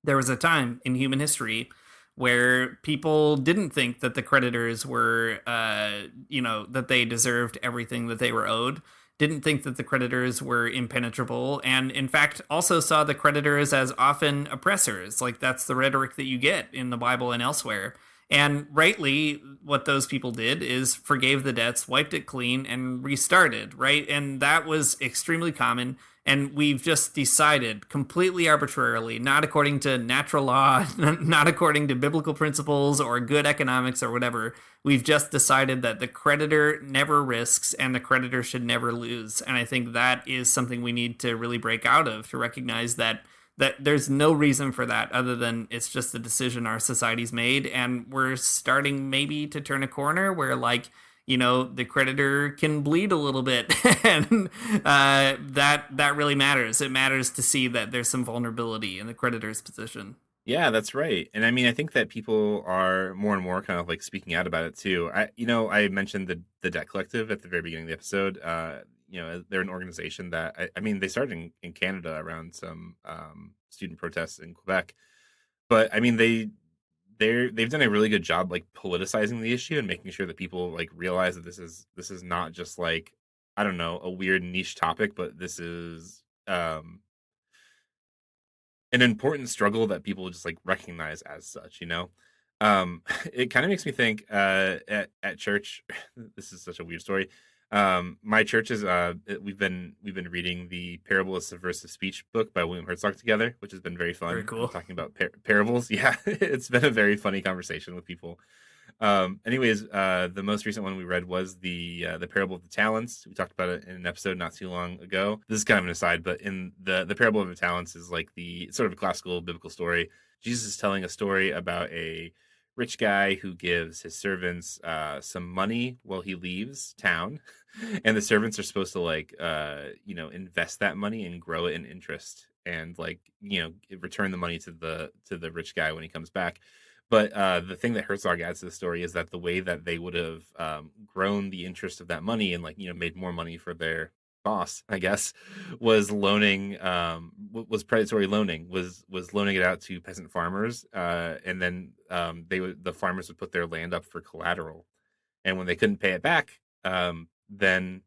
there was a time in human history where people didn't think that the creditors were, that they deserved everything that they were owed, didn't think that the creditors were impenetrable, and in fact also saw the creditors as often oppressors. Like that's the rhetoric that you get in the Bible and elsewhere. And rightly, what those people did is forgave the debts, wiped it clean, and restarted, right? And that was extremely common. And we've just decided completely arbitrarily, not according to natural law, not according to biblical principles or good economics or whatever. We've just decided that the creditor never risks and the creditor should never lose. And I think that is something we need to really break out of, to recognize that there's no reason for that other than it's just a decision our society's made. And we're starting maybe to turn a corner where like, the creditor can bleed a little bit. And that really matters. It matters to see that there's some vulnerability in the creditor's position. Yeah, that's right. And I mean, I think that people are more and more kind of like speaking out about it too. I mentioned the Debt Collective at the very beginning of the episode. They're an organization that they started in Canada around some student protests in Quebec, but I mean they've done a really good job like politicizing the issue and making sure that people like realize that this is not just like, I don't know, a weird niche topic, but this is an important struggle that people just like recognize as such. It kind of makes me think at church. This is such a weird story. My church is we've been reading the Parable of Subversive Speech book by William Herzog together, which has been very fun. Very cool. Talking about parables. Yeah, it's been a very funny conversation with people. The most recent one we read was the Parable of the Talents. We talked about it in an episode not too long ago. This is kind of an aside, but in the Parable of the Talents is like the sort of a classical biblical story. Jesus is telling a story about a rich guy who gives his servants some money while he leaves town, and the servants are supposed to like invest that money and grow it in interest, and like return the money to the rich guy when he comes back. But the thing that Herzog adds to the story is that the way that they would have grown the interest of that money and made more money for their boss, I guess, was loaning was predatory loaning, was loaning it out to peasant farmers, and then the farmers would put their land up for collateral, and when they couldn't pay it back, then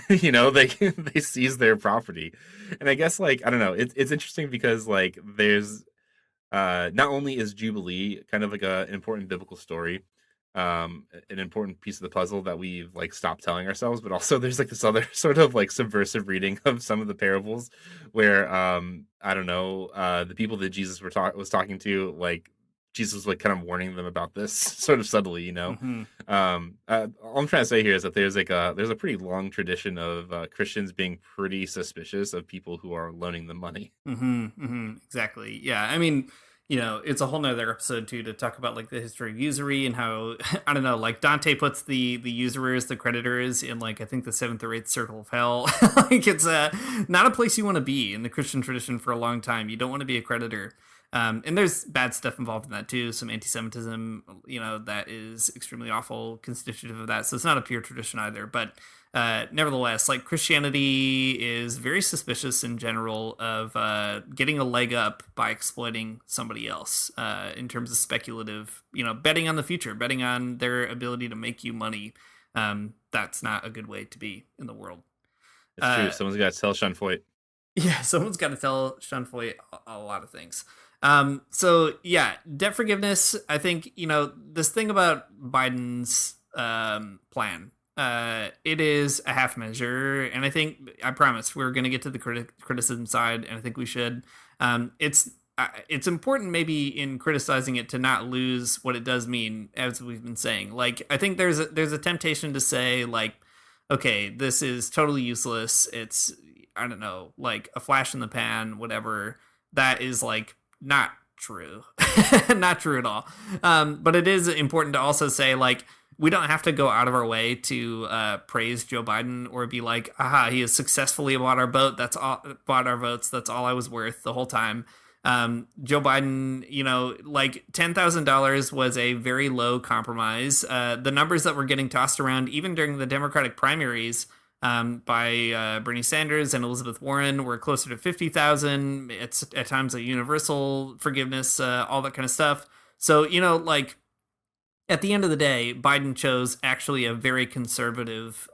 they seized their property. And I guess I don't know, it's interesting because there's not only is Jubilee kind of like an important biblical story, an important piece of the puzzle that we've stopped telling ourselves, but also there's this other sort of subversive reading of some of the parables where I don't know, the people that Jesus was talking to, Jesus was kind of warning them about this sort of subtly, Mm-hmm. all I'm trying to say here is that there's a pretty long tradition of Christians being pretty suspicious of people who are loaning them money. Mm-hmm, mm-hmm, exactly. Yeah. I mean, it's a whole nother episode too to talk about the history of usury and how I don't know, Dante puts the usurers, the creditors, in I think the 7th or 8th circle of hell. It's not a place you want to be in the Christian tradition for a long time. You don't want to be a creditor. And there's bad stuff involved in that too. Some anti-Semitism, that is extremely awful, constitutive of that. So it's not a pure tradition either. But nevertheless, Christianity is very suspicious in general of getting a leg up by exploiting somebody else in terms of speculative, betting on the future, betting on their ability to make you money. That's not a good way to be in the world. It's true. Someone's got to tell Sean Foyt. Yeah, someone's got to tell Sean Foyt a lot of things. So yeah, debt forgiveness. I think, this thing about Biden's plan, it is a half measure. And I promise we're going to get to the criticism side, and I think we should. It's important maybe in criticizing it to not lose what it does mean, as we've been saying. I think there's a temptation to say okay, this is totally useless. It's, I don't know, a flash in the pan, whatever. That is not true. Not true at all. But it is important to also say we don't have to go out of our way to praise Joe Biden or be aha, he has successfully bought our vote. That's all, bought our votes. That's all I was worth the whole time. Joe Biden, $10,000 was a very low compromise. The numbers that were getting tossed around, even during the Democratic primaries, by Bernie Sanders and Elizabeth Warren, were closer to 50,000. It's at times a universal forgiveness, all that kind of stuff. So, at the end of the day, Biden chose actually a very conservative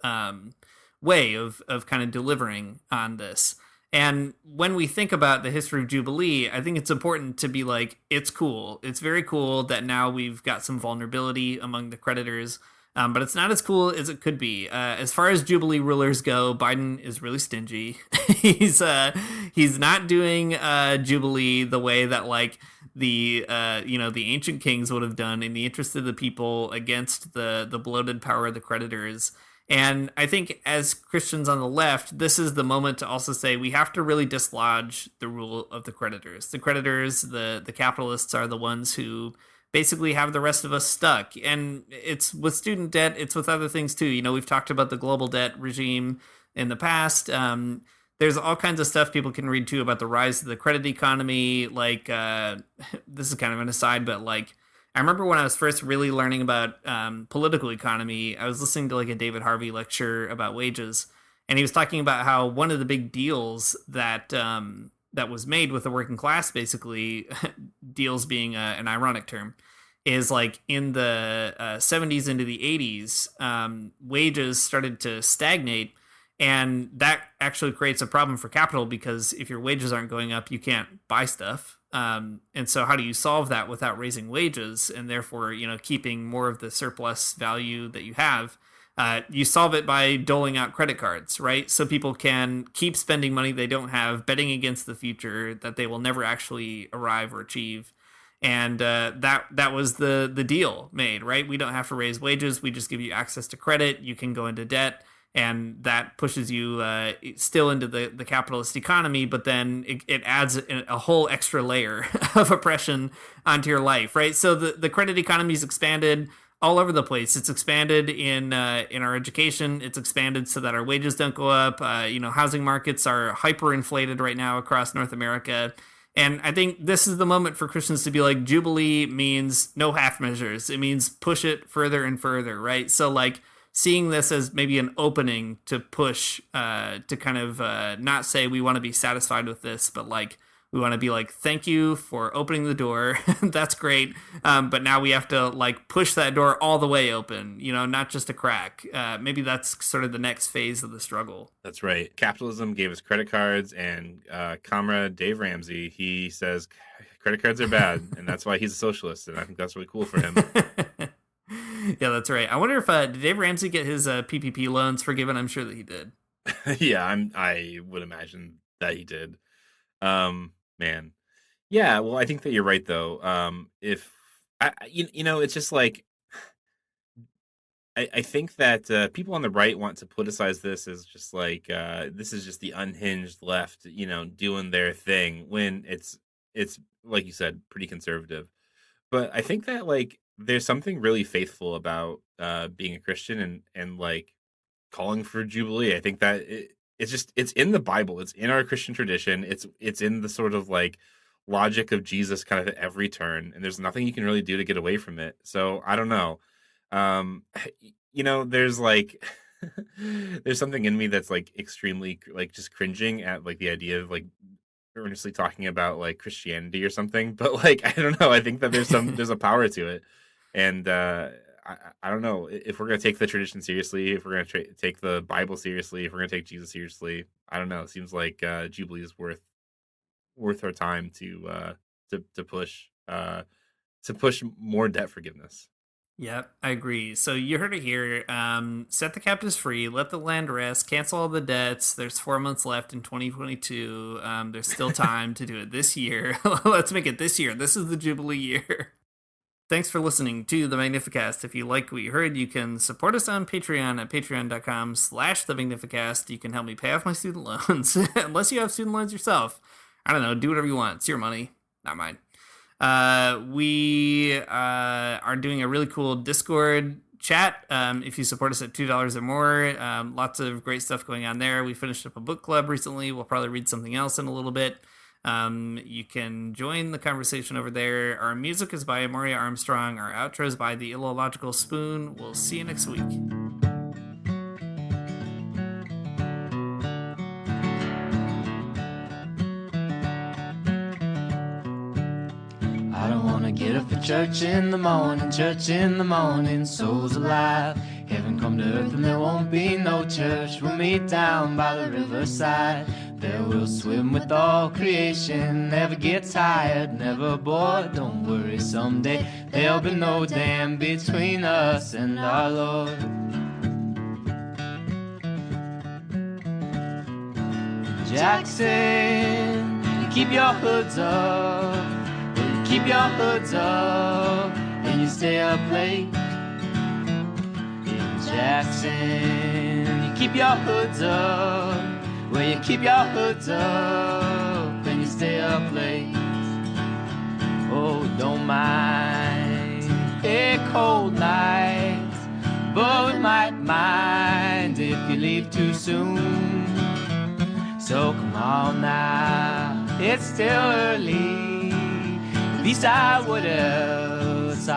way of kind of delivering on this. And when we think about the history of Jubilee, I think it's important to be it's cool. It's very cool that now we've got some vulnerability among the creditors. But it's not as cool as it could be. As far as Jubilee rulers go, Biden is really stingy. He's not doing Jubilee the way that the ancient kings would have done in the interest of the people against the bloated power of the creditors. And I think as Christians on the left, this is the moment to also say we have to really dislodge the rule of the creditors. The creditors, the capitalists, are the ones who basically have the rest of us stuck. And it's with student debt, it's with other things too. We've talked about the global debt regime in the past. There's all kinds of stuff people can read too about the rise of the credit economy. This is kind of an aside, but I remember when I was first really learning about political economy, I was listening to a David Harvey lecture about wages, and he was talking about how one of the big deals that was made with the working class, basically, deals being an ironic term, is in the 70s into the 80s, wages started to stagnate. And that actually creates a problem for capital, because if your wages aren't going up, you can't buy stuff. And so how do you solve that without raising wages and therefore, keeping more of the surplus value that you have? You solve it by doling out credit cards, right? So people can keep spending money they don't have, betting against the future that they will never actually arrive or achieve. And that was the deal made, right? We don't have to raise wages. We just give you access to credit. You can go into debt. and that pushes you still into the capitalist economy, but then it adds a whole extra layer of oppression onto your life, right? So the credit economy's expanded all over the place. It's expanded in our education. It's expanded so that our wages don't go up. Housing markets are hyperinflated right now across North America. And I think this is the moment for Christians to be like, Jubilee means no half measures. It means push it further and further, right? So like seeing this as maybe an opening to push, to kind of not say we want to be satisfied with this, but like we want to be like, thank you for opening the door. That's great. But now we have to like push that door all the way open, not just a crack. Maybe that's sort of the next phase of the struggle. That's right. Capitalism gave us credit cards, and comrade Dave Ramsey, he says credit cards are bad, and that's why he's a socialist, and I think that's really cool for him. Yeah, that's right. I wonder if did Dave Ramsey get his PPP loans forgiven? I'm sure that he did. Yeah, I would imagine that he did. Man. Yeah, well, I think that you're right, though. If it's just like I think that people on the right want to politicize this as just like this is just the unhinged left, doing their thing, when it's like you said, pretty conservative. But I think that like there's something really faithful about being a Christian and like calling for Jubilee. I think that it's in the Bible. It's in our Christian tradition. It's in the sort of like logic of Jesus kind of at every turn, and there's nothing you can really do to get away from it. So I don't know. There's like there's something in me that's like extremely like just cringing at like the idea of like earnestly talking about like Christianity or something. But like I don't know. I think that there's a power to it, and I don't know if we're going to take the tradition seriously, if we're going to take the Bible seriously, if we're going to take Jesus seriously. I don't know. It seems like Jubilee is worth our time to push more debt forgiveness. Yep, I agree. So you heard it here. Set the captives free. Let the land rest. Cancel all the debts. There's 4 months left in 2022. There's still time to do it this year. Let's make it this year. This is the Jubilee year. Thanks for listening to the Magnificast. If you like what you heard, you can support us on Patreon at patreon.com/the Magnificast. You can help me pay off my student loans. Unless you have student loans yourself. I don't know. Do whatever you want. It's your money, not mine. We are doing a really cool Discord chat. If you support us at $2 or more, lots of great stuff going on there. We finished up a book club recently. We'll probably read something else in a little bit. You can join the conversation over there. Our music is by Maria Armstrong. Our outro is by The Illogical Spoon. We'll see you next week. I don't wanna get up for church in the morning, souls alive. Heaven come to earth and there won't be no church. We'll meet down by the riverside. There we'll swim with all creation. Never get tired, never bored. Don't worry, someday there'll be no dam between us and our Lord. Jackson, keep your hoods up. Keep your hoods up and you stay up late. In Jackson, you keep your hoods up. Well, you keep your hoods up and you stay up late. Oh, don't mind a cold night, but we might mind if you leave too soon. So come on now, it's still early. At least I would else.